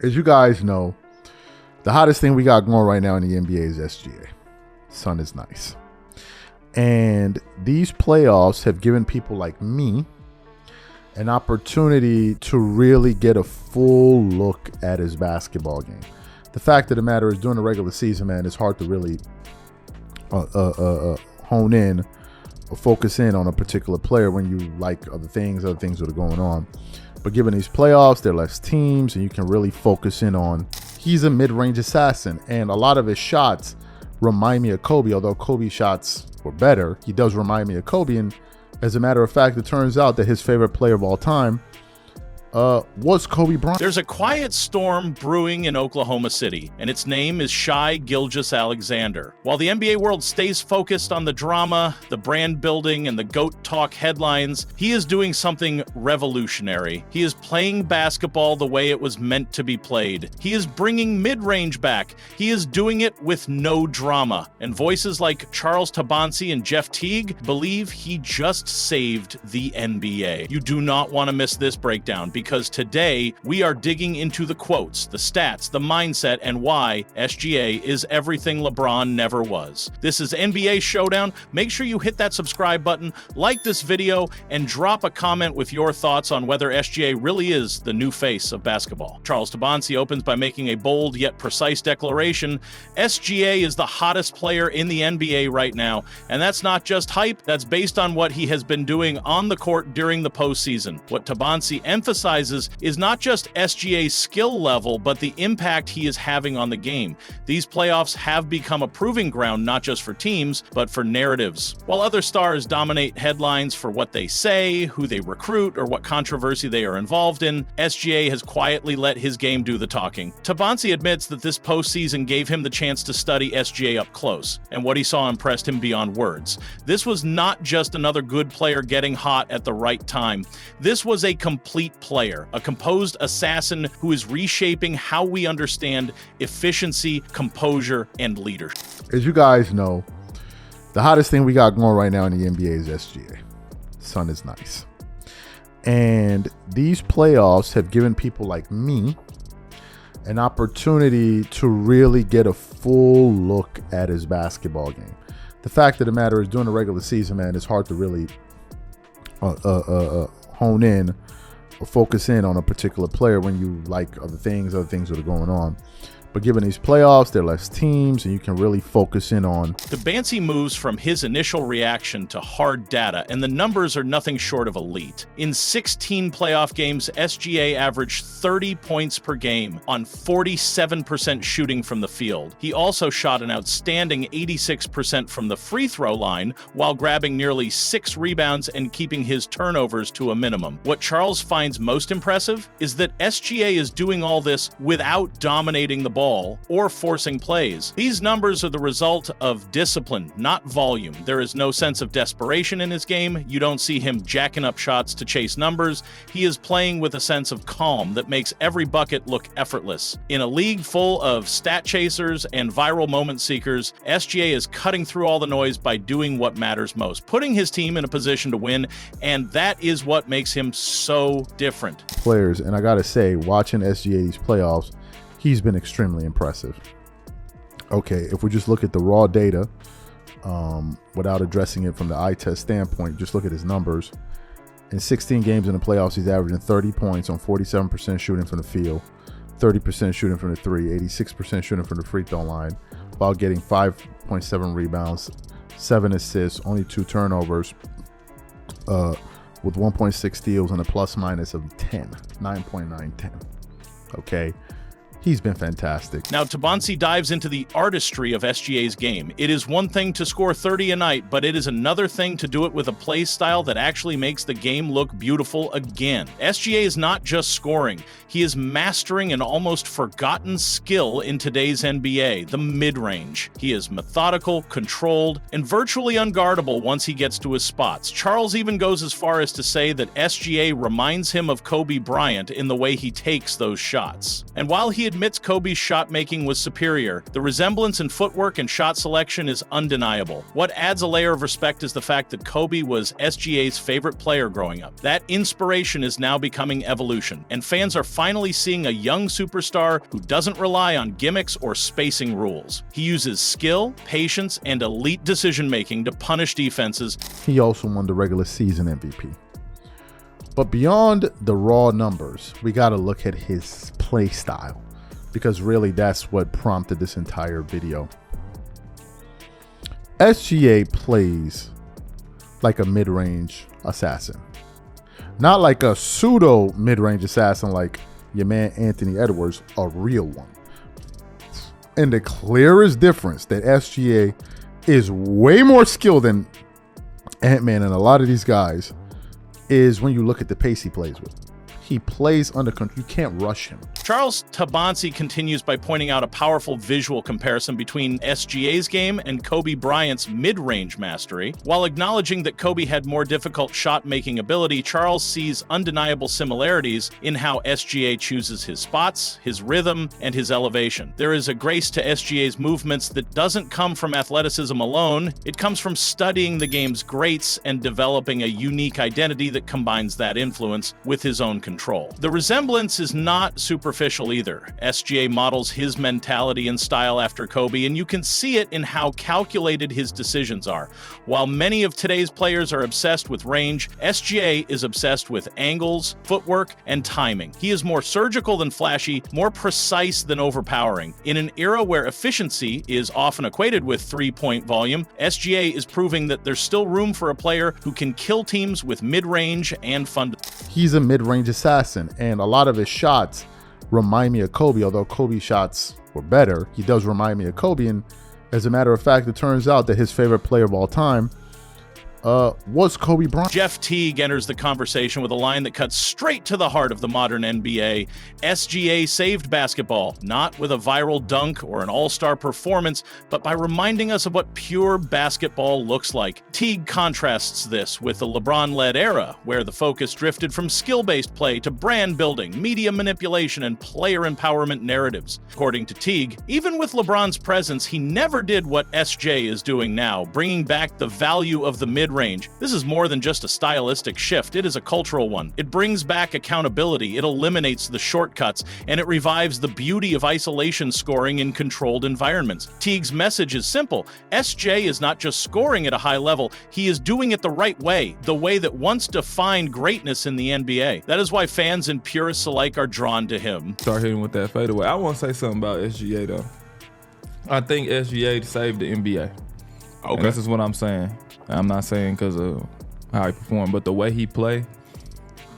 As you guys know, the hottest thing we got going right now in the NBA is SGA. Sun is nice. And these playoffs have given people like me an opportunity to really get a full look at his basketball game. The fact of the matter is, during the regular season, man, it's hard to really hone in or focus in on a particular player when you like other things that are going on. But given these playoffs, there are less teams, and you can really focus in on, he's a mid-range assassin, and a lot of his shots remind me of Kobe. Although Kobe's shots were better, he does remind me of Kobe. And as a matter of fact, it turns out that his favorite player of all time was Kobe Bryant. There's a quiet storm brewing in Oklahoma City, and its name is Shai Gilgeous-Alexander. While the NBA world stays focused on the drama, the brand building, and the GOAT talk headlines, he is doing something revolutionary. He is playing basketball the way it was meant to be played. He is bringing mid-range back. He is doing it with no drama. And voices like Charles Tabansi and Jeff Teague believe he just saved the NBA. You do not want to miss this breakdown, because today we are digging into the quotes, the stats, the mindset, and why SGA is everything LeBron never was. This is NBA Showdown. Make sure you hit that subscribe button, like this video, and drop a comment with your thoughts on whether SGA really is the new face of basketball. Charles Tabansi opens by making a bold yet precise declaration. SGA is the hottest player in the NBA right now, and that's not just hype, that's based on what he has been doing on the court during the postseason. What Tabansi emphasizes is not just SGA's skill level, but the impact he is having on the game. These playoffs have become a proving ground not just for teams, but for narratives. While other stars dominate headlines for what they say, who they recruit, or what controversy they are involved in, SGA has quietly let his game do the talking. Tabansi admits that this postseason gave him the chance to study SGA up close, and what he saw impressed him beyond words. This was not just another good player getting hot at the right time. This was a complete player, a composed assassin who is reshaping how we understand efficiency, composure, and leadership. As you guys know, the hottest thing we got going right now in the NBA is SGA. Sun is nice. And these playoffs have given people like me an opportunity to really get a full look at his basketball game. The fact of the matter is, during the regular season, man, it's hard to really hone in or focus in on a particular player when you like other things that are going on. But given these playoffs, there are less teams, and you can really focus in on. Tabansi moves from his initial reaction to hard data, and the numbers are nothing short of elite. In 16 playoff games, SGA averaged 30 points per game on 47% shooting from the field. He also shot an outstanding 86% from the free throw line, while grabbing nearly 6 rebounds and keeping his turnovers to a minimum. What Charles finds most impressive is that SGA is doing all this without dominating the ball or forcing plays. These numbers are the result of discipline, not volume. There is no sense of desperation in his game. You don't see him jacking up shots to chase numbers. He is playing with a sense of calm that makes every bucket look effortless. In a league full of stat chasers and viral moment seekers, SGA is cutting through all the noise by doing what matters most, putting his team in a position to win, and that is what makes him so different. Players, and I gotta say, watching SGA's playoffs, he's been extremely impressive. Okay, if we just look at the raw data, without addressing it from the eye test standpoint, just look at his numbers. In 16 games in the playoffs, he's averaging 30 points on 47% shooting from the field, 30% shooting from the three, 86% shooting from the free throw line, while getting 5.7 rebounds, 7 assists, only 2 turnovers, with 1.6 steals and a plus minus of 9.910. Okay. He's been fantastic. Now, Tabansi dives into the artistry of SGA's game. It is one thing to score 30 a night, but it is another thing to do it with a play style that actually makes the game look beautiful again. SGA is not just scoring. He is mastering an almost forgotten skill in today's NBA, the mid-range. He is methodical, controlled, and virtually unguardable once he gets to his spots. Charles even goes as far as to say that SGA reminds him of Kobe Bryant in the way he takes those shots. And while he admits Kobe's shot making was superior. The resemblance in footwork and shot selection is undeniable. What adds a layer of respect is the fact that Kobe was SGA's favorite player growing up. That inspiration is now becoming evolution, and fans are finally seeing a young superstar who doesn't rely on gimmicks or spacing rules. He uses skill, patience, and elite decision-making to punish defenses. He also won the regular season MVP. But beyond the raw numbers, we got to look at his play style, because really that's what prompted this entire video. SGA plays like a mid-range assassin, not like a pseudo mid-range assassin like your man Anthony Edwards, a real one. And the clearest difference that SGA is way more skilled than Ant-Man and a lot of these guys is when you look at the pace he plays with. He plays under control. You can't rush him. Charles Tabansi continues by pointing out a powerful visual comparison between SGA's game and Kobe Bryant's mid-range mastery. While acknowledging that Kobe had more difficult shot-making ability, Charles sees undeniable similarities in how SGA chooses his spots, his rhythm, and his elevation. There is a grace to SGA's movements that doesn't come from athleticism alone. It comes from studying the game's greats and developing a unique identity that combines that influence with his own control. The resemblance is not superficial either. SGA models his mentality and style after Kobe, and you can see it in how calculated his decisions are. While many of today's players are obsessed with range, SGA is obsessed with angles, footwork, and timing. He is more surgical than flashy, more precise than overpowering. In an era where efficiency is often equated with three-point volume, SGA is proving that there's still room for a player who can kill teams with mid-range and fun. He's a mid-range assassin, and a lot of his shots remind me of Kobe. Although Kobe's shots were better, he does remind me of Kobe. And as a matter of fact, it turns out that his favorite player of all time was Kobe Bryant. Jeff Teague enters the conversation with a line that cuts straight to the heart of the modern NBA. SGA saved basketball, not with a viral dunk or an all-star performance, but by reminding us of what pure basketball looks like. Teague contrasts this with the LeBron-led era, where the focus drifted from skill-based play to brand building, media manipulation, and player empowerment narratives. According to Teague, even with LeBron's presence, he never did what SJ is doing now, bringing back the value of the mid-range. This is more than just a stylistic shift, it is a cultural one. It brings back accountability, it eliminates the shortcuts, and it revives the beauty of isolation scoring in controlled environments. Teague's message is simple. SJ is not just scoring at a high level, he is doing it the right way, the way that once defined greatness in the NBA. That is why fans and purists alike are drawn to him. Start hitting with that fadeaway. I want to say something about SGA though. I think SGA saved the NBA. Okay. And this is what I'm saying. I'm not saying because of how he performed, but the way he played,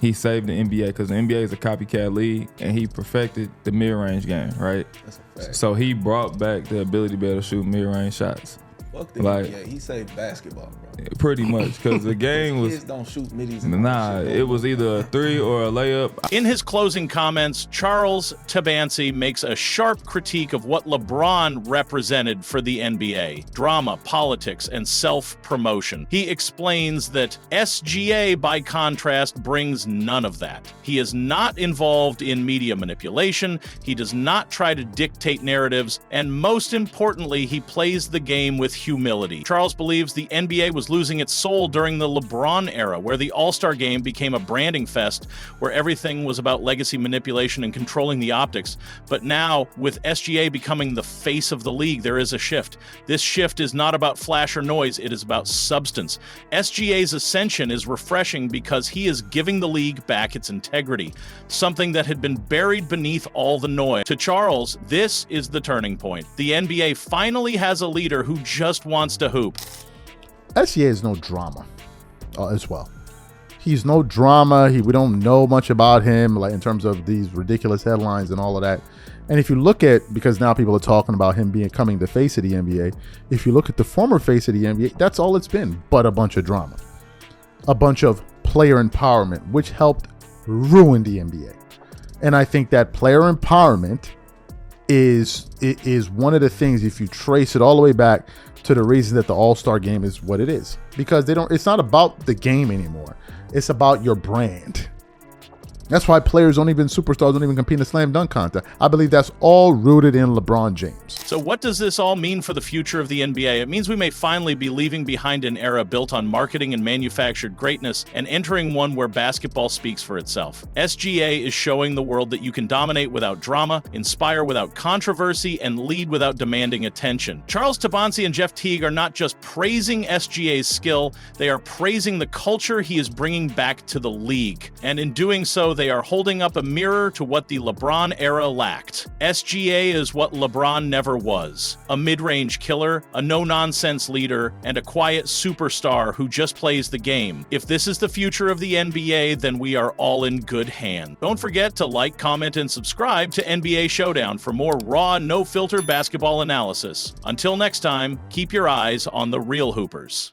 he saved the NBA, because the NBA is a copycat league, and he perfected the mid-range game, right? That's a fact. So he brought back the ability to be able to shoot mid-range shots. Fuck the NBA. He saved basketball, bro. Pretty much, because the game was... Kids don't shoot middies. Nah, it was either a three or a layup. In his closing comments, Charles Tabansi makes a sharp critique of what LeBron represented for the NBA: drama, politics, and self-promotion. He explains that SGA, by contrast, brings none of that. He is not involved in media manipulation, he does not try to dictate narratives, and most importantly, he plays the game with humility. Charles believes the NBA was losing its soul during the LeBron era, where the All-Star game became a branding fest, where everything was about legacy manipulation and controlling the optics. But now, with SGA becoming the face of the league, there is a shift. This shift is not about flash or noise, it is about substance. SGA's ascension is refreshing because he is giving the league back its integrity, something that had been buried beneath all the noise. To Charles, this is the turning point. The NBA finally has a leader who just wants to hoop. SGA is no drama as well. He's no drama. We don't know much about him, like in terms of these ridiculous headlines and all of that. And if you look at, because now people are talking about him becoming the face of the NBA, if you look at the former face of the NBA, that's all it's been, but a bunch of drama, a bunch of player empowerment, which helped ruin the NBA. And I think that player empowerment is one of the things, if you trace it all the way back to the reason that the All-Star game is what it is, because it's not about the game anymore. It's about your brand. That's why superstars don't even compete in the slam dunk contest. I believe that's all rooted in LeBron James. So what does this all mean for the future of the NBA? It means we may finally be leaving behind an era built on marketing and manufactured greatness and entering one where basketball speaks for itself. SGA is showing the world that you can dominate without drama, inspire without controversy, and lead without demanding attention. Charles Tabansi and Jeff Teague are not just praising SGA's skill, they are praising the culture he is bringing back to the league. And in doing so, they are holding up a mirror to what the LeBron era lacked. SGA is what LeBron never was. A mid-range killer, a no-nonsense leader, and a quiet superstar who just plays the game. If this is the future of the NBA, then we are all in good hands. Don't forget to like, comment, and subscribe to NBA Showdown for more raw, no-filter basketball analysis. Until next time, keep your eyes on the real hoopers.